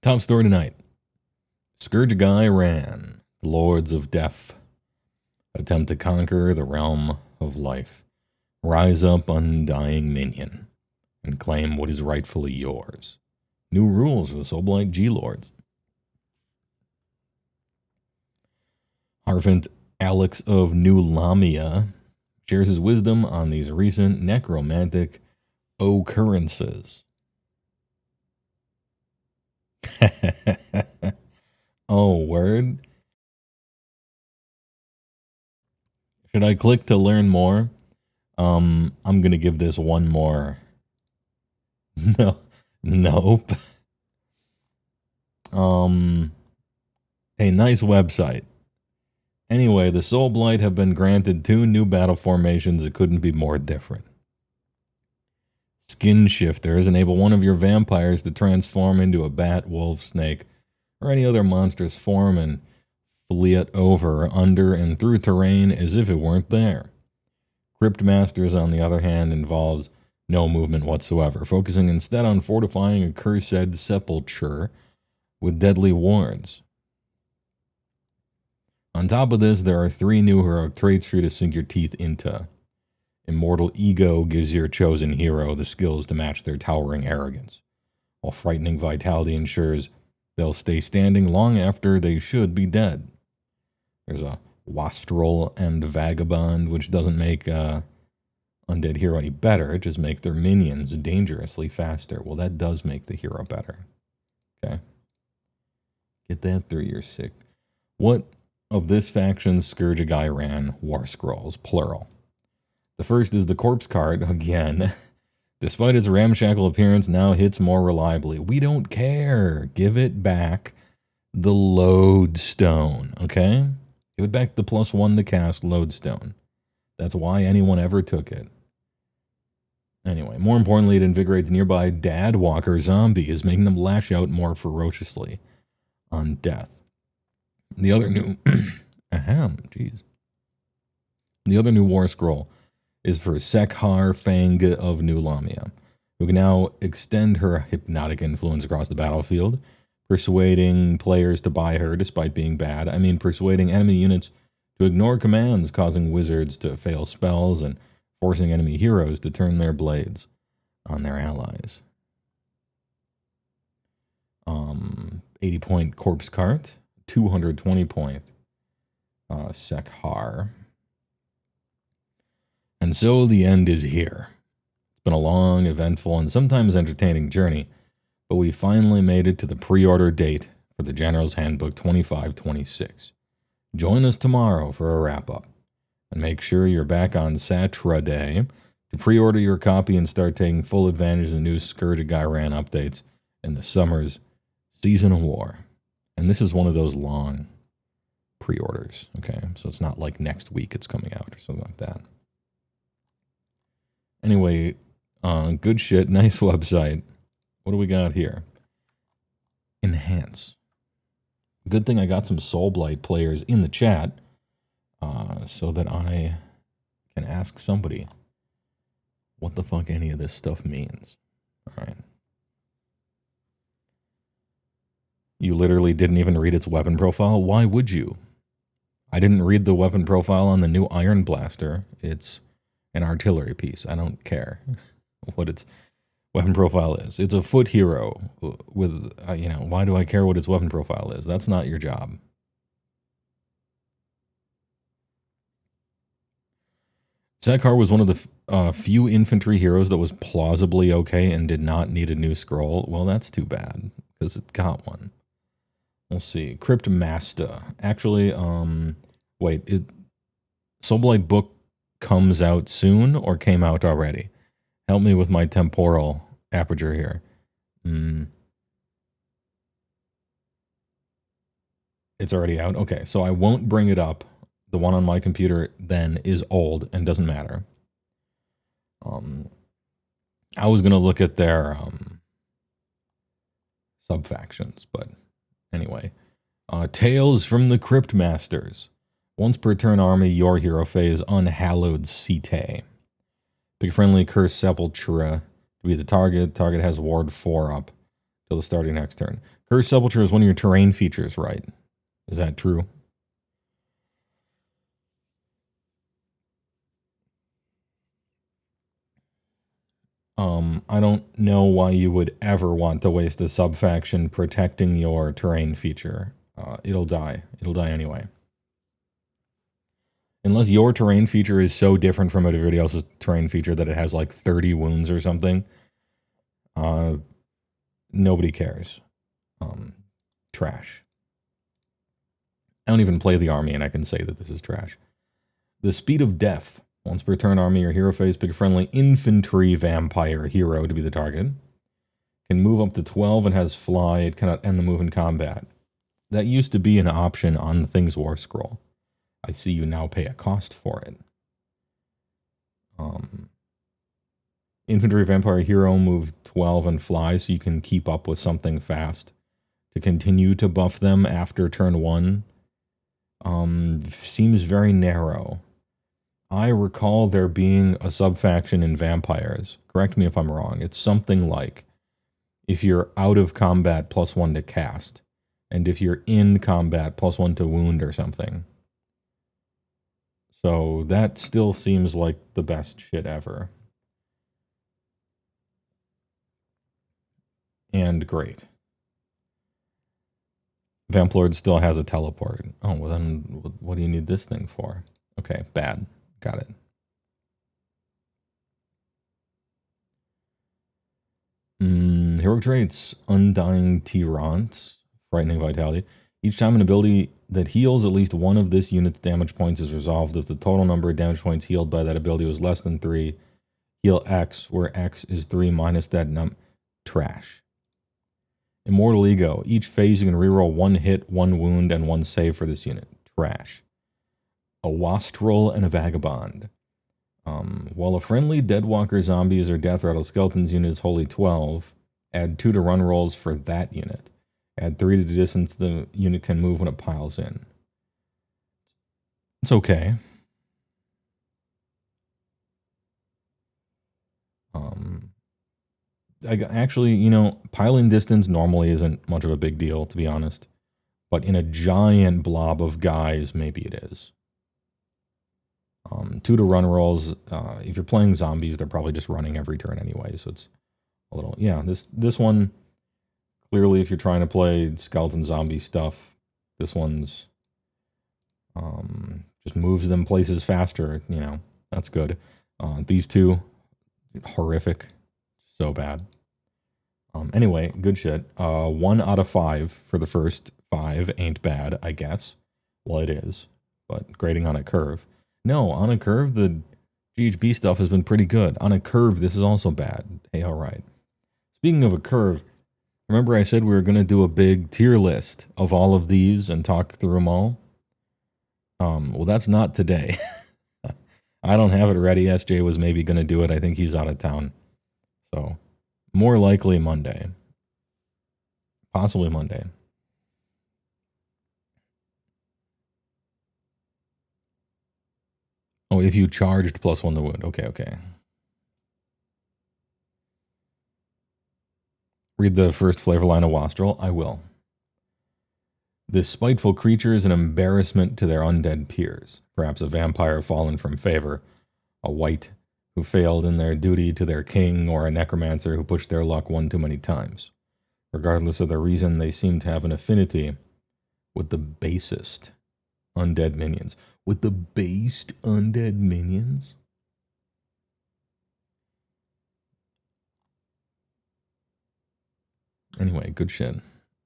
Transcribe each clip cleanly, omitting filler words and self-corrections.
Top story tonight. Scourge Ghyran, the Lords of Death, attempt to conquer the realm of life. Rise up, undying minion, and claim what is rightfully yours. New rules for the Soulblight G-Lords. Harfant Alex of New Lamia shares his wisdom on these recent necromantic occurrences. Oh, word? Should I click to learn more? I'm gonna give this one more. No, nope. Hey, nice website. Anyway, the Soulblight have been granted 2 new battle formations that couldn't be more different. Skin Shifters enable one of your vampires to transform into a bat, wolf, snake, or any other monstrous form and flee it over, under, and through terrain as if it weren't there. Crypt Masters, on the other hand, involves no movement whatsoever, focusing instead on fortifying a cursed sepulture with deadly wards. On top of this, there are 3 new heroic traits for you to sink your teeth into. Immortal Ego gives your chosen hero the skills to match their towering arrogance, while Frightening Vitality ensures they'll stay standing long after they should be dead. There's a Wastrel and Vagabond, which doesn't make Undead Hero any better, it just makes their minions dangerously faster. Well, that does make the hero better. Okay. Get that through your sick. What of this faction's Scourge of Ghyran War Scrolls, plural? The first is the Corpse card, again. Despite its ramshackle appearance, now hits more reliably. We don't care. Give it back the Lodestone, okay? Give it back the +1 to cast Lodestone. That's why anyone ever took it. Anyway, more importantly, it invigorates nearby Dadwalker zombies, making them lash out more ferociously on death. The other new... jeez. The other new War Scroll is for Sekhar Fang of New Lamia, who can now extend her hypnotic influence across the battlefield, persuading players to buy her despite being bad. I mean, persuading enemy units to ignore commands, causing wizards to fail spells, and forcing enemy heroes to turn their blades on their allies. 80-point Corpse Cart, 220-point Sekhar. And so the end is here. It's been a long, eventful, and sometimes entertaining journey, but we finally made it to the pre-order date for the General's Handbook 2526. Join us tomorrow for a wrap-up, and make sure you're back on Saturday to pre-order your copy and start taking full advantage of the new Scourge of Ghyran updates in the summer's Season of War. And this is one of those long pre-orders, okay? So it's not like next week it's coming out or something like that. Anyway, good shit, nice website. What do we got here? Enhance. Good thing I got some Soulblight players in the chat so that I can ask somebody what the fuck any of this stuff means. All right. You literally didn't even read its weapon profile? Why would you? I didn't read the weapon profile on the new Iron Blaster. It's an artillery piece. I don't care what its weapon profile is. It's a foot hero with, why do I care what its weapon profile is? That's not your job. Sekhar was one of the few infantry heroes that was plausibly okay and did not need a new scroll. Well, that's too bad, because it got one. We'll see. Crypt Master. Actually, wait, Soulblight book comes out soon or came out already? Help me with my temporal aperture here. It's already out? Okay, so I won't bring it up. The one on my computer then is old and doesn't matter. I was going to look at their sub-factions, but anyway. Tales from the Crypt Masters. Once per turn army, your hero phase Unhallowed Cite. Pick a friendly Cursed Sepultura to be the target. Target has ward 4 up till the start of next turn. Cursed Sepulture is one of your terrain features, right? Is that true? I don't know why you would ever want to waste a sub-faction protecting your terrain feature. It'll die. It'll die anyway. Unless your terrain feature is so different from everybody else's terrain feature that it has like 30 wounds or something, nobody cares. Trash. I don't even play the army and I can say that this is trash. The Speed of Death. Once per turn, army or hero phase, pick a friendly infantry vampire hero to be the target. Can move up to 12 and has fly. It cannot end the move in combat. That used to be an option on the Things War scroll. I see you now pay a cost for it. Infantry vampire hero move 12 and fly, so you can keep up with something fast. To continue to buff them after turn 1 seems very narrow. I recall there being a sub-faction in vampires. Correct me if I'm wrong. It's something like, if you're out of combat, +1 to cast. And if you're in combat, +1 to wound or something. So that still seems like the best shit ever. And great. Vamplord still has a teleport. Oh, well then what do you need this thing for? Okay, bad. Got it. Heroic traits. Undying Tyrant. Frightening Vitality. Each time an ability that heals at least one of this unit's damage points is resolved, if the total number of damage points healed by that ability was less than 3, heal X, where X is 3 minus that trash. Immortal Ego. Each phase you can reroll 1 hit, 1 wound, and 1 save for this unit. Trash. A Wastrel and a Vagabond. While a friendly Deadwalker Zombies or Death Rattle Skeletons unit is wholly 12, add 2 to run rolls for that unit. Add 3 to the distance the unit can move when it piles in. It's okay. Actually, you know, piling distance normally isn't much of a big deal, to be honest. But in a giant blob of guys, maybe it is. 2 to run rolls. If you're playing zombies, they're probably just running every turn anyway, so it's a little... Yeah, this one, clearly, if you're trying to play skeleton zombie stuff, this one's... just moves them places faster, you know. That's good. These two, horrific. So bad. Anyway, good shit. 1 out of 5 for the first 5 ain't bad, I guess. Well, it is, but grading on a curve. No, on a curve, the GHB stuff has been pretty good. On a curve, this is also bad. Hey, all right. Speaking of a curve, remember I said we were going to do a big tier list of all of these and talk through them all? Well, that's not today. I don't have it ready. SJ was maybe going to do it. I think he's out of town. So, more likely Monday. Possibly Monday. Oh, if you charged +1 to wound. Okay. Read the first flavor line of Wastrel. I will. This spiteful creature is an embarrassment to their undead peers. Perhaps a vampire fallen from favor. A wight who failed in their duty to their king, or a necromancer who pushed their luck one too many times. Regardless of the reason, they seem to have an affinity with the basest undead minions. With the based undead minions? Anyway, good shit.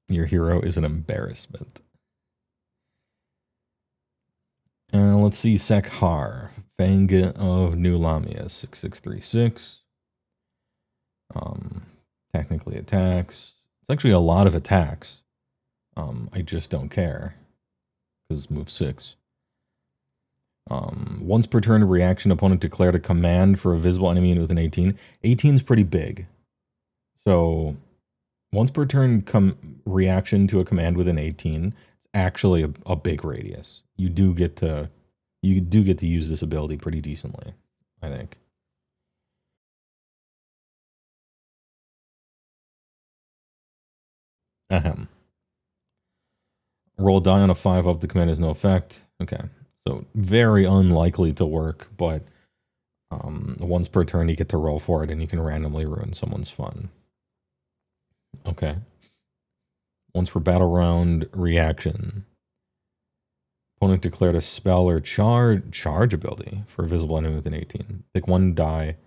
Your hero is an embarrassment. Let's see, Sekhar. Fang of New Lamia, 6636. Technically attacks. It's actually a lot of attacks. I just don't care. Because move 6. Once per turn reaction, opponent declared a command for a visible enemy with an 18. 18 is pretty big. So, once per turn reaction to a command with an 18, it's actually a big radius. You do get to use this ability pretty decently, I think. Ahem. Roll a die on a 5-up, the command has no effect. Okay, so very unlikely to work, but once per turn you get to roll for it and you can randomly ruin someone's fun. Okay. Once per battle round, reaction. Opponent declared a spell or charge ability for a visible enemy within 18. Pick one die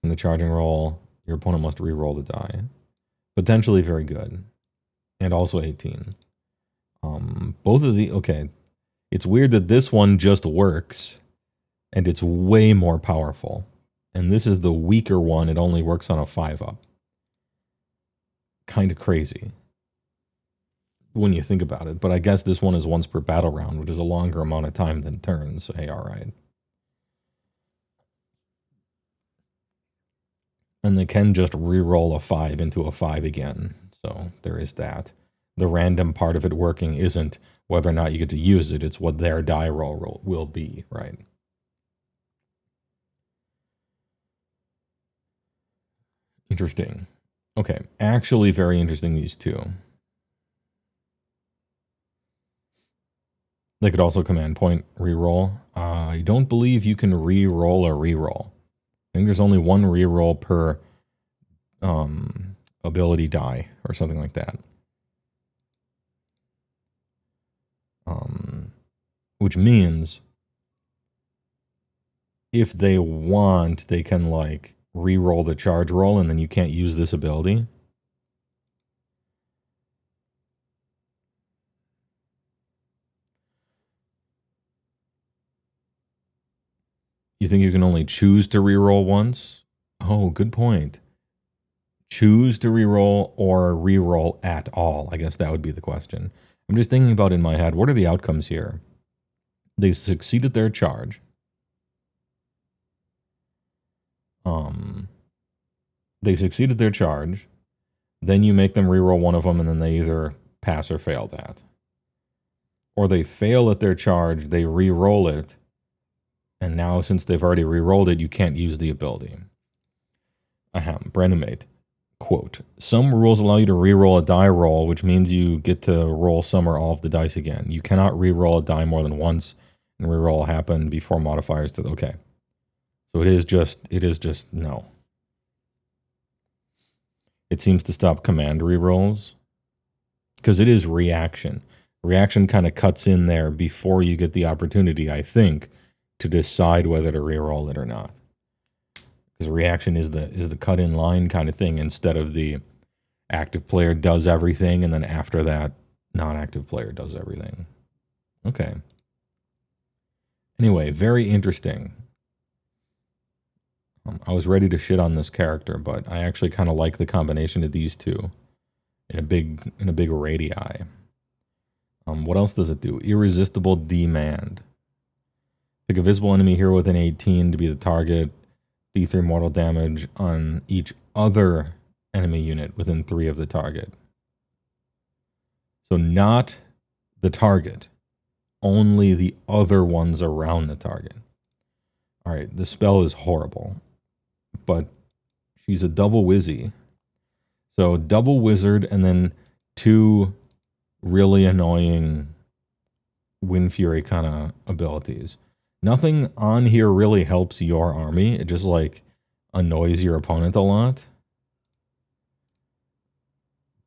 from the charging roll. Your opponent must re-roll the die. Potentially very good. And also 18. Both of the... Okay. It's weird that this one just works. And it's way more powerful. And this is the weaker one. It only works on a 5-up. Kind of crazy when you think about it. But I guess this one is once per battle round, which is a longer amount of time than turns. So hey, alright. And they can just re-roll a 5 into a 5 again. So there is that. The random part of it working isn't whether or not you get to use it. It's what their die roll will be, right? Interesting. Okay, actually very interesting, these two. They could also command point reroll. I don't believe you can re-roll a reroll. I think there's only one reroll per ability die or something like that. Which means if they want, they can like re-roll the charge roll and then you can't use this ability. You think you can only choose to re-roll once? Oh, good point. Choose to re-roll or re-roll at all? I guess that would be the question. I'm just thinking about in my head, what are the outcomes here? They succeeded their charge. They succeeded their charge. Then you make them re-roll one of them, and then they either pass or fail that. Or they fail at their charge, they re-roll it, and now since they've already re-rolled it, you can't use the ability. Ahem, Brandon mate. Quote, some rules allow you to re-roll a die roll, which means you get to roll some or all of the dice again. You cannot re-roll a die more than once, and re-roll happen before modifiers to... Okay. So it is just no. It seems to stop command re-rolls, because it is reaction. Reaction kind of cuts in there before you get the opportunity, I think, to decide whether to re-roll it or not. Because reaction is the cut in line kind of thing, instead of the active player does everything and then after that non-active player does everything. Okay. Anyway, very interesting. I was ready to shit on this character, but I actually kind of like the combination of these two in a big radii. What else does it do? Irresistible demand. Pick a visible enemy hero within 18 to be the target. D3 mortal damage on each other enemy unit within 3 of the target. So not the target, only the other ones around the target. All right, the spell is horrible, but she's a double wizzy. So double wizard and then 2 really annoying Wind Fury kind of abilities. Nothing on here really helps your army. It just like annoys your opponent a lot.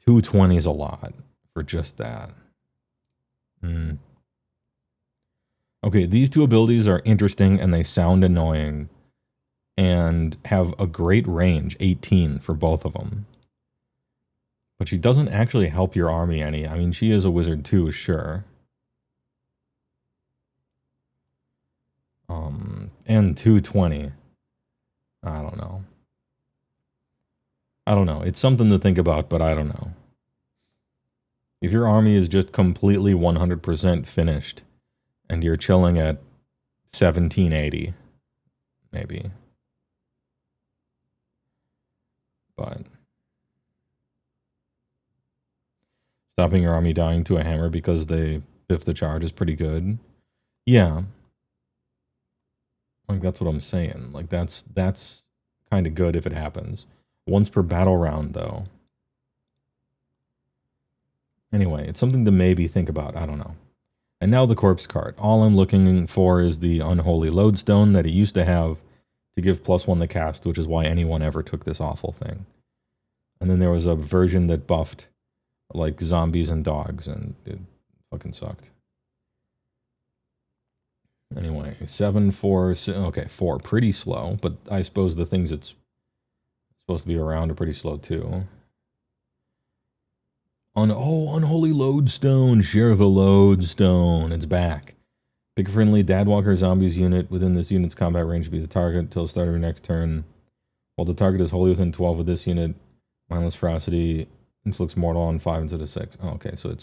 220 is a lot for just that. Okay, these 2 abilities are interesting and they sound annoying and have a great range, 18 for both of them. But she doesn't actually help your army any. I mean, she is a wizard too, sure. And 220. I don't know. It's something to think about, but I don't know. If your army is just completely 100% finished and you're chilling at 1780, maybe. But stopping your army dying to a hammer because they biff the charge is pretty good. Yeah. Like, that's what I'm saying. Like, that's kind of good if it happens. Once per battle round, though. Anyway, it's something to maybe think about. I don't know. And now the corpse card. All I'm looking for is the unholy lodestone that he used to have to give +1 to cast, which is why anyone ever took this awful thing. And then there was a version that buffed like zombies and dogs, and it fucking sucked. Anyway, 7, 4, okay, 4, pretty slow, but I suppose the things it's supposed to be around are pretty slow too. Unholy lodestone, share the lodestone, it's back. Pick a friendly Dadwalker zombies unit within this unit's combat range to be the target until the start of your next turn. While the target is wholly within 12 of this unit, mindless ferocity, inflicts mortal on 5 instead of 6. Oh, okay, so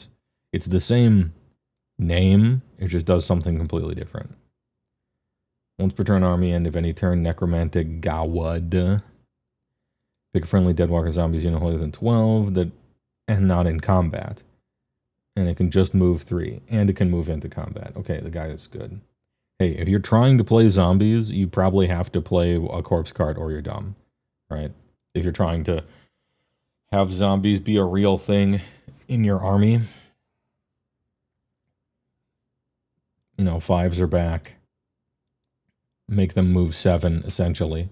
it's the same name, it just does something completely different. Once per turn army, end of any turn, necromantic Gawad. Pick a friendly Deadwalker zombies unit wholly within 12 that and not in combat. And it can just move 3, and it can move into combat. Okay, the guy is good. Hey, if you're trying to play zombies, you probably have to play a corpse card or you're dumb, right? If you're trying to have zombies be a real thing in your army. You know, 5s are back. Make them move 7, essentially.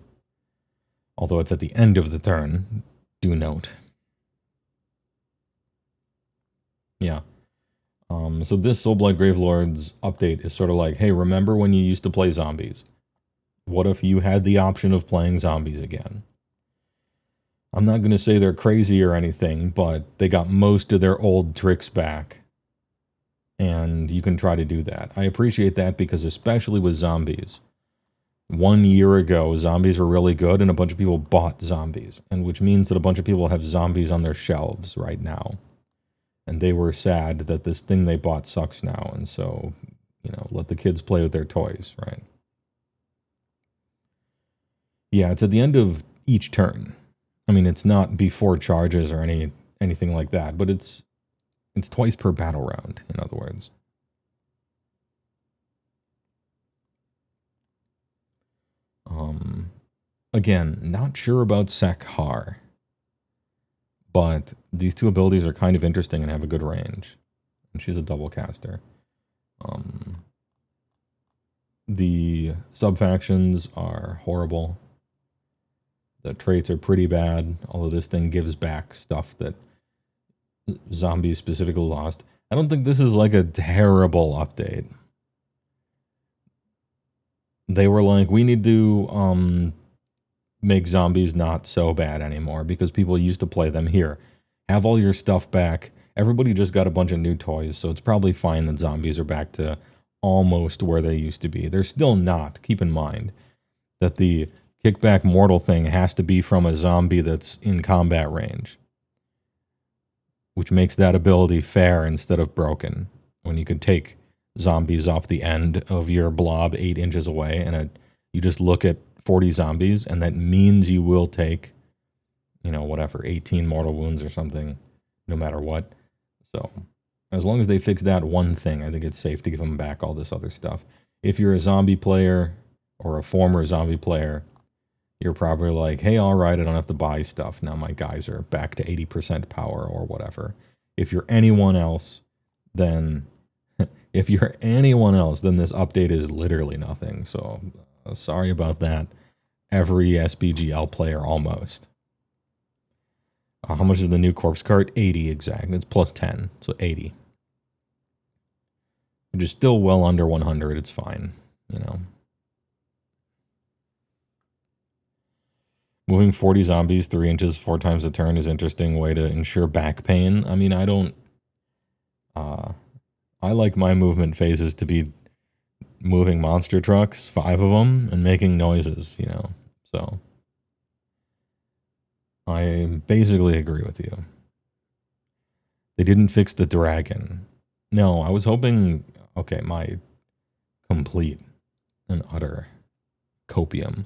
Although it's at the end of the turn, do note. Yeah. So this Soulblight Gravelord's update is sort of like, hey, remember when you used to play zombies? What if you had the option of playing zombies again? I'm not going to say they're crazy or anything, but they got most of their old tricks back. And you can try to do that. I appreciate that because especially with zombies. 1 year ago, zombies were really good and a bunch of people bought zombies. And which means that a bunch of people have zombies on their shelves right now. And they were sad that this thing they bought sucks now. And so, you know, let the kids play with their toys, right? Yeah, it's at the end of each turn. I mean, it's not before charges or anything like that, but it's twice per battle round, in other words. Again, not sure about Sakhar, but these two abilities are kind of interesting and have a good range. And she's a double caster. The sub-factions are horrible. The traits are pretty bad, although this thing gives back stuff that zombies specifically lost. I don't think this is like a terrible update. They were like, we need to make zombies not so bad anymore because people used to play them. Here, have all your stuff back. Everybody just got a bunch of new toys, so it's probably fine that zombies are back to almost where they used to be. They're still not. Keep in mind that the kickback mortal thing has to be from a zombie that's in combat range, which makes that ability fair instead of broken. When you can take zombies off the end of your blob 8 inches away, and you just look at 40 zombies, and that means you will take, you know, whatever, 18 mortal wounds or something, no matter what. So, as long as they fix that one thing, I think it's safe to give them back all this other stuff. If you're a zombie player, or a former zombie player, you're probably like, hey, alright, I don't have to buy stuff. Now my guys are back to 80% power, or whatever. If you're anyone else, then... if you're anyone else, then this update is literally nothing. So, sorry about that. Every SBGL player, almost. How much is the new corpse card? 80 exact. It's plus 10, so 80. Which is still well under 100. It's fine, you know. Moving 40 zombies 3 inches 4 times a turn is an interesting way to ensure back pain. I mean, I don't... I like my movement phases to be moving monster trucks, 5 of them, and making noises, you know, so... I basically agree with you. They didn't fix the dragon. No, I was hoping... Okay, my complete and utter copium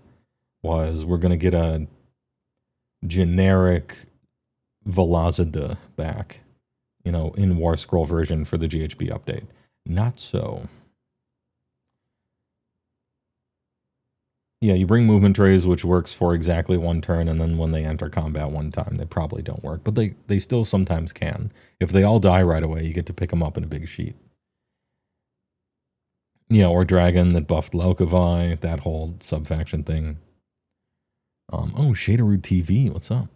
was we're going to get a generic Velocida back, you know, in War Scroll version for the GHB update. Not so. Yeah, you bring movement trays, which works for exactly one turn, and then when they enter combat one time, they probably don't work. But they still sometimes can. If they all die right away, you get to pick them up in a big sheet. Yeah, or Dragon that buffed Laukavi, that whole sub-faction thing. Oh, Shaderoo TV, what's up?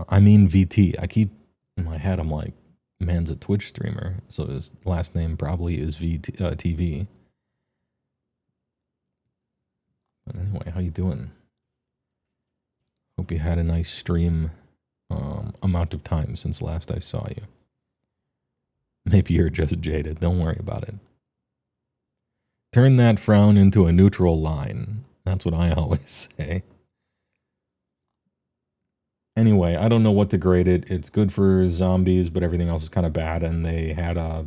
I mean VT. I keep, in my head, I'm like, man's a Twitch streamer, so his last name probably is TV. But anyway, how you doing? Hope you had a nice stream amount of time since last I saw you. Maybe you're just jaded. Don't worry about it. Turn that frown into a neutral line. That's what I always say. Anyway, I don't know what to grade it. It's good for zombies, but everything else is kind of bad. And they had a...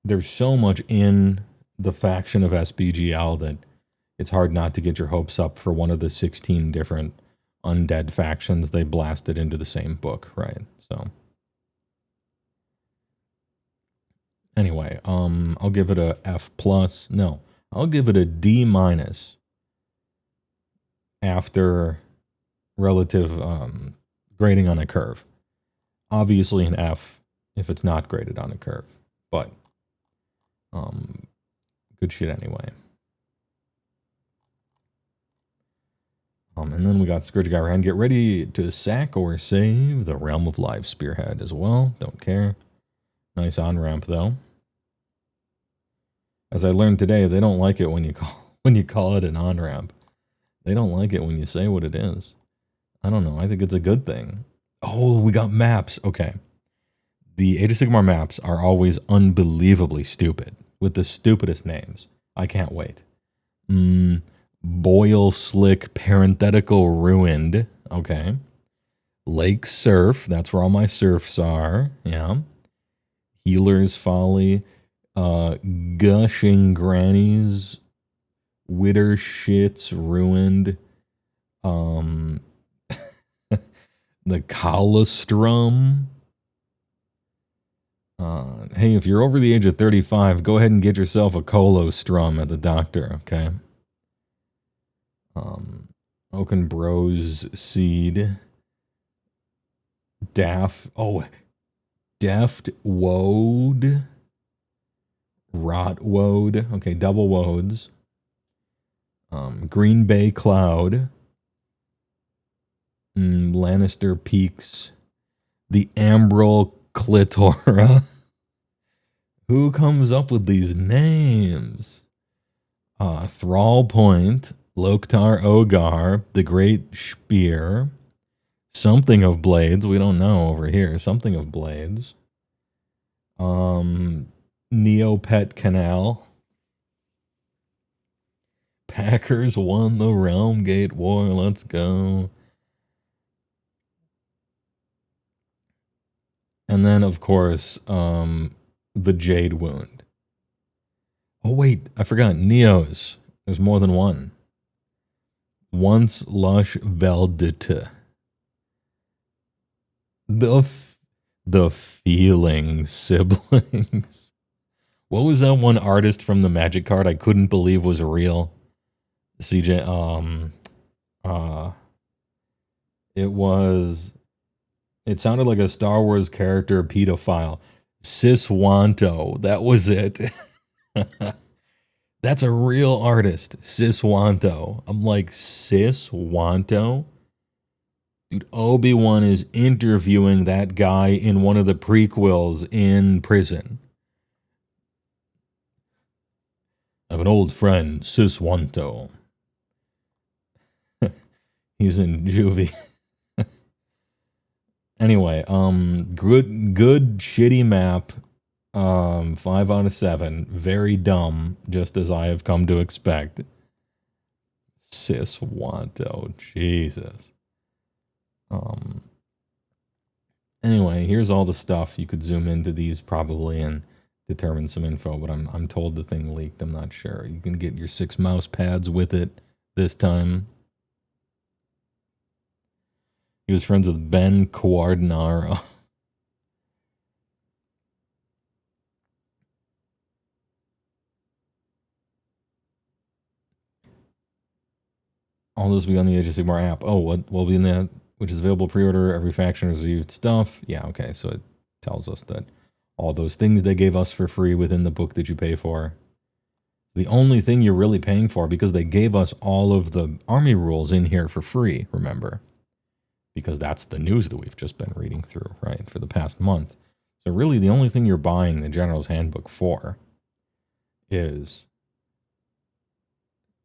there's so much in the faction of SBGL that it's hard not to get your hopes up for one of the 16 different undead factions they blasted into the same book, right? So... anyway, I'll give it a F+. No, I'll give it a D- after relative grading on a curve. Obviously an F if it's not graded on a curve, but good shit anyway. And then we got Scourge Ghyran. Get ready to sack or save the Realm of Life Spearhead as well. Don't care. Nice on-ramp though. As I learned today, they don't like it when you call it an on-ramp. They don't like it when you say what it is. I don't know. I think it's a good thing. Oh, we got maps. Okay. The Age of Sigmar maps are always unbelievably stupid with the stupidest names. I can't wait. Boil Slick Parenthetical Ruined. Okay. Lake Surf. That's where all my surfs are. Yeah. Healer's Folly. Gushing Grannies. Witter Shits Ruined. The Colostrum. Hey, if you're over the age of 35, go ahead and get yourself a colostrum at the doctor, okay? Oaken Bros Seed. Deft Woad. Rot Woad. Okay, double Woads. Green Bay Cloud. Lannister Peaks. The Ambrel Clitora. Who comes up with these names? Thrall Point. Loktar Ogar. The Great Spear. Something of Blades. We don't know over here. Something of Blades. Neopet Canal. Packers won the Realm Gate War. Let's go. And then, of course, the Jade Wound. Oh, wait. I forgot. Neos. There's more than one. Once Lush Veldita. The Feeling Siblings. What was that one artist from the Magic card I couldn't believe was real? CJ, it sounded like a Star Wars character pedophile. Siswanto, that was it. That's a real artist, Siswanto. I'm like, Siswanto? Dude, Obi-Wan is interviewing that guy in one of the prequels in prison. I have an old friend, Siswanto. He's in juvie. Anyway, good shitty map. 5 out of 7. Very dumb, just as I have come to expect. Siswanto, Jesus. Anyway, here's all the stuff. You could zoom into these probably and determine some info, but I'm told the thing leaked. I'm not sure. You can get your 6 mouse pads with it this time. He was friends with Ben Quardinaro. All those will be on the Age of Sigmar app. Oh, what will be in that? Which is available pre-order. Every faction received stuff. Yeah, okay. So it tells us that all those things they gave us for free within the book that you pay for. The only thing you're really paying for, because they gave us all of the army rules in here for free, remember? Because that's the news that we've just been reading through, right, for the past month. So really the only thing you're buying the General's Handbook for is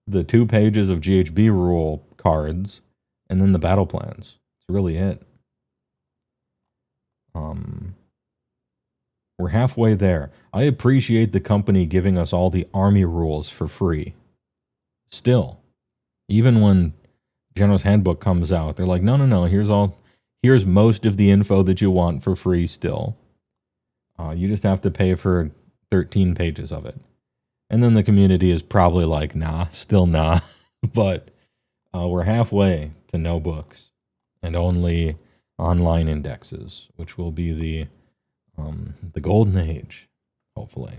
the 2 pages of GHB rule cards and then the battle plans. That's really it. We're halfway there. I appreciate the company giving us all the army rules for free. Still, even when General's Handbook comes out, they're like, no, here's most of the info that you want for free still. You just have to pay for 13 pages of it. And then the community is probably like, nah, still nah. But we're halfway to no books and only online indexes, which will be the golden age, hopefully.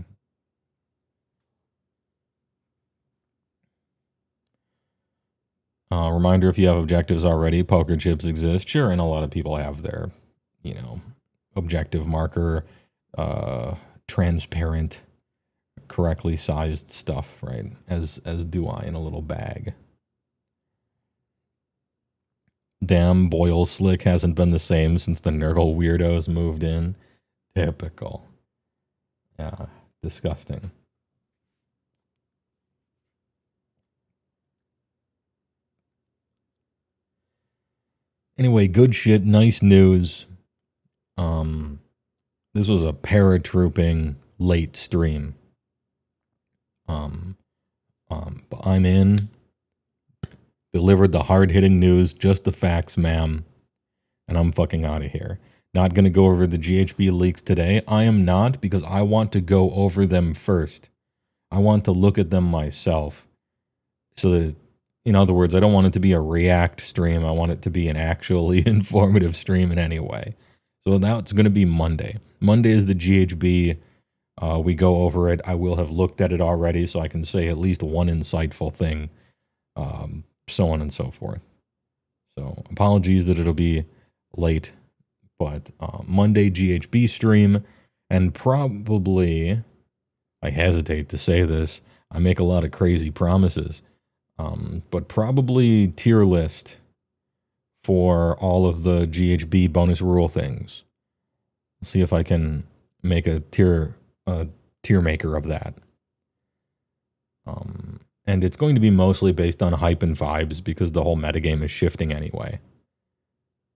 Reminder, if you have objectives already, poker chips exist. Sure, and a lot of people have their, objective marker, transparent, correctly sized stuff, right? As do I, in a little bag. Damn, Boyle Slick hasn't been the same since the Nurgle weirdos moved in. Typical. Yeah, disgusting. Anyway, good shit, nice news. This was a paratrooping late stream. But I'm in. Delivered the hard-hitting news, just the facts, ma'am. And I'm fucking out of here. Not going to go over the GHB leaks today. I am not, because I want to go over them first. I want to look at them myself. So that, in other words, I don't want it to be a react stream. I want it to be an actually informative stream in any way. So now it's going to be Monday. Monday is the GHB. We go over it. I will have looked at it already, so I can say at least one insightful thing, so on and so forth. So apologies that it'll be late, but Monday GHB stream, and probably, I hesitate to say this, I make a lot of crazy promises, but probably tier list for all of the GHB bonus rule things. See if I can make a tier maker of that. And it's going to be mostly based on hype and vibes because the whole metagame is shifting anyway.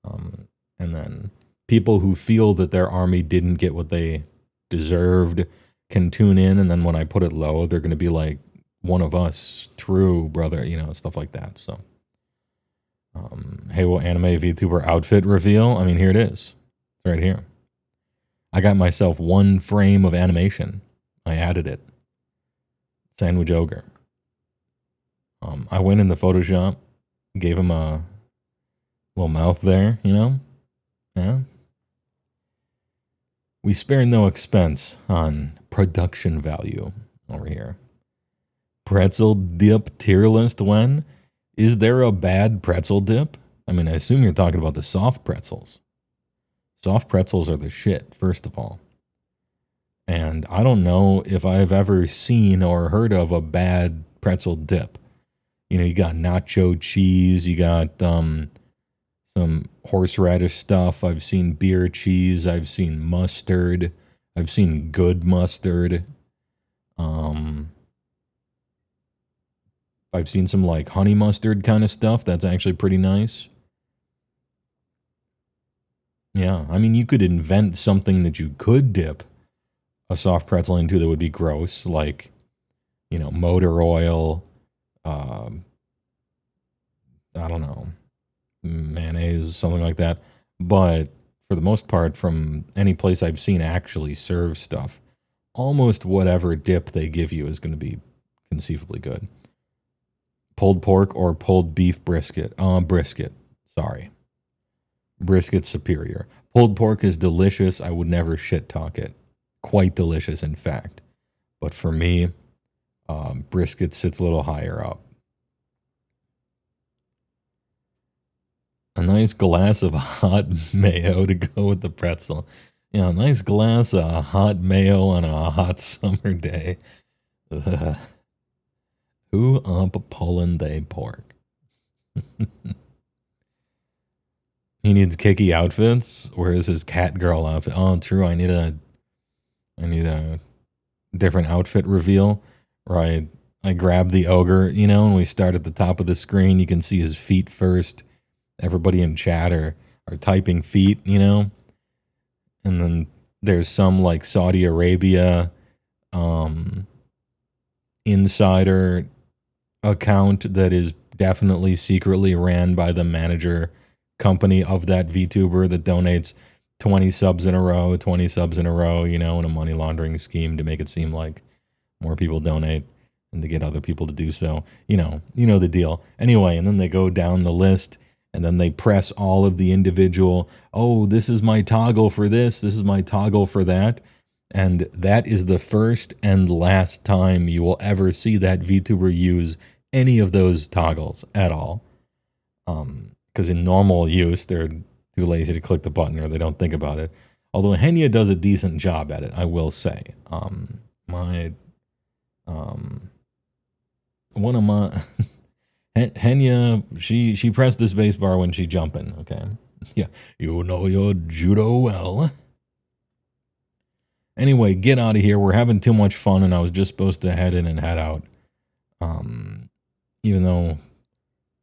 And then people who feel that their army didn't get what they deserved can tune in, and then when I put it low, they're going to be like, one of us, true, brother, stuff like that. So, HeyWoah anime VTuber outfit reveal. I mean, here it is. It's right here. I got myself 1 frame of animation. I added it. Sandwich Ogre. I went in the Photoshop, gave him a little mouth there, Yeah. We spare no expense on production value over here. Pretzel dip tier list when? Is there a bad pretzel dip? I mean, I assume you're talking about the soft pretzels. Soft pretzels are the shit, first of all. And I don't know if I've ever seen or heard of a bad pretzel dip. You got nacho cheese, you got some horseradish stuff. I've seen beer cheese, I've seen mustard, I've seen good mustard. I've seen some like honey mustard kind of stuff. That's actually pretty nice. Yeah, I mean, you could invent something that you could dip a soft pretzel into that would be gross, like, motor oil, I don't know, mayonnaise, something like that. But for the most part, from any place I've seen actually serve stuff, almost whatever dip they give you is going to be conceivably good. Pulled pork or pulled beef brisket? Brisket. Sorry. Brisket's superior. Pulled pork is delicious. I would never shit talk it. Quite delicious, in fact. But for me, brisket sits a little higher up. A nice glass of hot mayo to go with the pretzel. Yeah, a nice glass of hot mayo on a hot summer day. Ugh. Who up pulling they pork? He needs kicky outfits. Where is his cat girl outfit? Oh, true. I need a different outfit reveal. Right. I grab the ogre, and we start at the top of the screen. You can see his feet first. Everybody in chat are typing feet, and then there's some like Saudi Arabia insider account that is definitely secretly ran by the manager company of that VTuber that donates 20 subs in a row, in a money laundering scheme to make it seem like more people donate and to get other people to do so. You know the deal. Anyway, and then they go down the list and then they press all of the individual, oh, this is my toggle for this is my toggle for that. And that is the first and last time you will ever see that VTuber use any of those toggles at all. Because in normal use, they're too lazy to click the button or they don't think about it. Although HeyWoah does a decent job at it, I will say. One of my HeyWoah, she pressed the space bar when she jumping. Okay, yeah, you know your judo well. Anyway, get out of here. We're having too much fun, and I was just supposed to head in and head out. Even though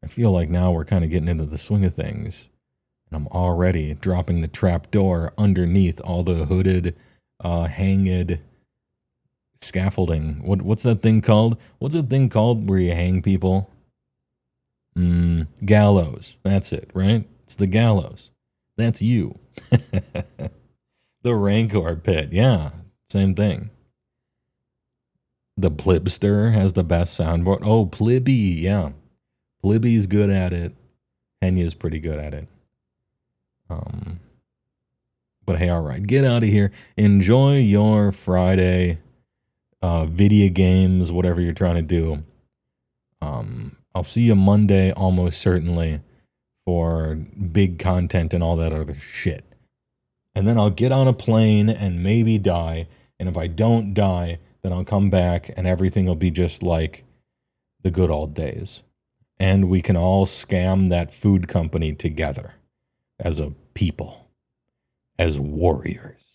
I feel like now we're kind of getting into the swing of things, and I'm already dropping the trap door underneath all the hooded, hanged scaffolding. What's that thing called? What's that thing called where you hang people? Gallows. That's it, right? It's the gallows. That's you. The Rancor pit. Yeah, same thing. The Plibster has the best soundboard. Oh, Plibby, yeah. Plibby's good at it. HeyWoah's pretty good at it. But hey, all right, get out of here. Enjoy your Friday, video games, whatever you're trying to do. I'll see you Monday, almost certainly, for big content and all that other shit. And then I'll get on a plane and maybe die. And if I don't die, then I'll come back and everything will be just like the good old days. And we can all scam that food company together as a people, as warriors.